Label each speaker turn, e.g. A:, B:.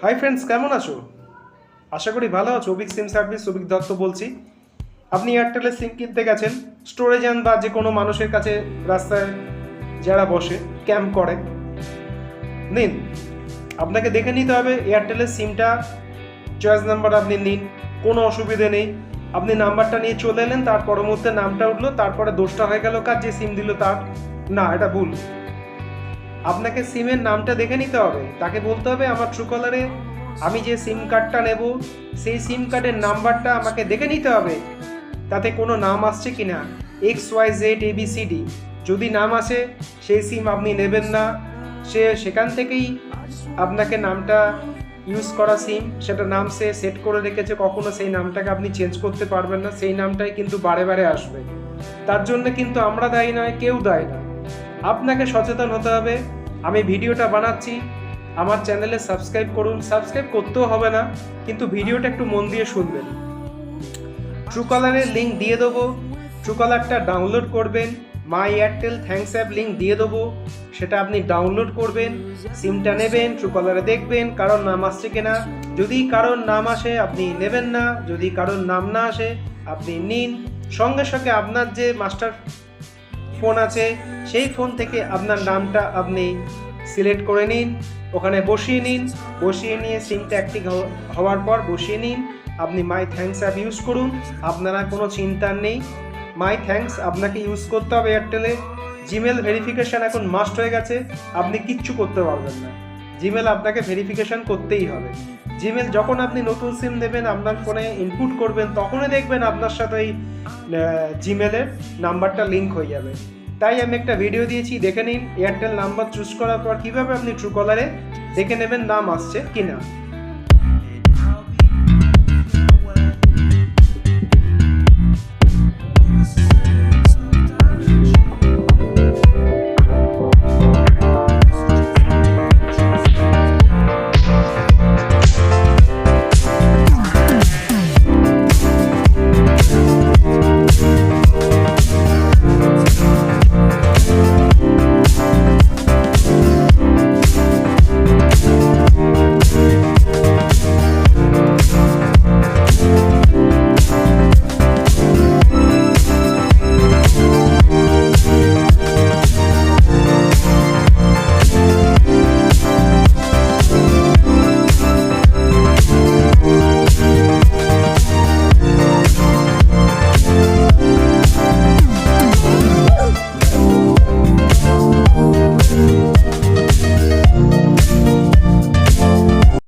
A: Hi friends, কেমন আছো? আশা করি ভালো আছো। অভিক সিম সার্ভিস, অভিক দত্ত বলছি। আপনি এয়ারটেলের সিম কিনতে গেছেন, স্টোরে যান বা যে কোনো মানুষের কাছে, রাস্তায় যারা বসে ক্যাম্প করে, নিন। আপনাকে দেখে নিতে হবে এয়ারটেলের সিমটা, চয়েস নাম্বার আপনি নিন, কোনো অসুবিধে নেই। আপনি নাম্বারটা নিয়ে চলে এলেন, তার পরবর্তী নামটা উঠলো, তারপরে দোষটা হয়ে গেল কার, যে সিম দিল তার। না, এটা ভুল। আপনাকে সিমের নামটা দেখে নিতে হবে। তাকে বলতে হবে আমার ট্রুকলারে আমি যে সিম কার্ডটা নেব সেই সিম কার্ডের নাম্বারটা আমাকে দেখে নিতে হবে, তাতে কোনো নাম আসছে কি না, XYZ ABCD। যদি নাম আসে সেই সিম আপনি নেবেন না। সেখান থেকেই আপনাকে নামটা ইউজ করা সিম, সেটা নাম সে সেট করে রেখেছে, কখনো সেই নামটাকে আপনি চেঞ্জ করতে পারবেন না। সেই নামটাই কিন্তু বারে বারে আসবে। তার জন্য কিন্তু আমরা দায়ী নয়, কেউ দায়ী নয়। আপনাকে সচেতন হতে হবে। আমি ভিডিওটা বানাচ্ছি, আমার চ্যানেলে সাবস্ক্রাইব করুন। সাবস্ক্রাইব করতেও হবে না, কিন্তু ভিডিওটা একটু মন দিয়ে শুনবেন। ট্রুকলারের লিঙ্ক দিয়ে দেবো, ট্রুকলারটা ডাউনলোড করবেন। মাই এয়ারটেল থ্যাঙ্কস অ্যাপ লিঙ্ক দিয়ে দেবো, সেটা আপনি ডাউনলোড করবেন, সিমটা নেবেন, ট্রুকলারে দেখবেন কারোর নাম আসছে কিনা। যদি কারোর নাম আসে আপনি নেবেন না, যদি কারোর নাম না আসে আপনি নিন। সঙ্গে সঙ্গে আপনার যে মাস্টার ফোন আছে সেই ফোন থেকে আপনার নামটা আপনি সিলেক্ট করে নিন, ওখানে বসিয়ে নিন। বসিয়ে নিয়ে সিমটা অ্যাক্টিভ হওয়ার পর বসিয়ে নিন। আপনি মাই থ্যাঙ্কস অ্যাপ ইউজ করুন, আপনারা কোনো চিন্তার নেই। মাই থ্যাঙ্কস আপনাকে ইউজ করতে হবে এয়ারটেলে। জিমেল ভেরিফিকেশান এখন মাস্ট হয়ে গেছে, আপনি কিচ্ছু করতে পারবেন না। জিমেল আপনাকে ভেরিফিকেশান করতেই হবে। জিমেল যখন আপনি নতুন সিম দেবেন, আপনার ফোনে ইনপুট করবেন, তখনই দেখবেন আপনার সাথে এই জিমেলের নাম্বারটা লিঙ্ক হয়ে যাবে। তাই আমি একটা ভিডিও দিয়েছি, দেখে নিন। এয়ারটেল নাম্বার চুজ করার পর কীভাবে আপনি ট্রুকলারে দেখে নেবেন নাম আসছে কিনা।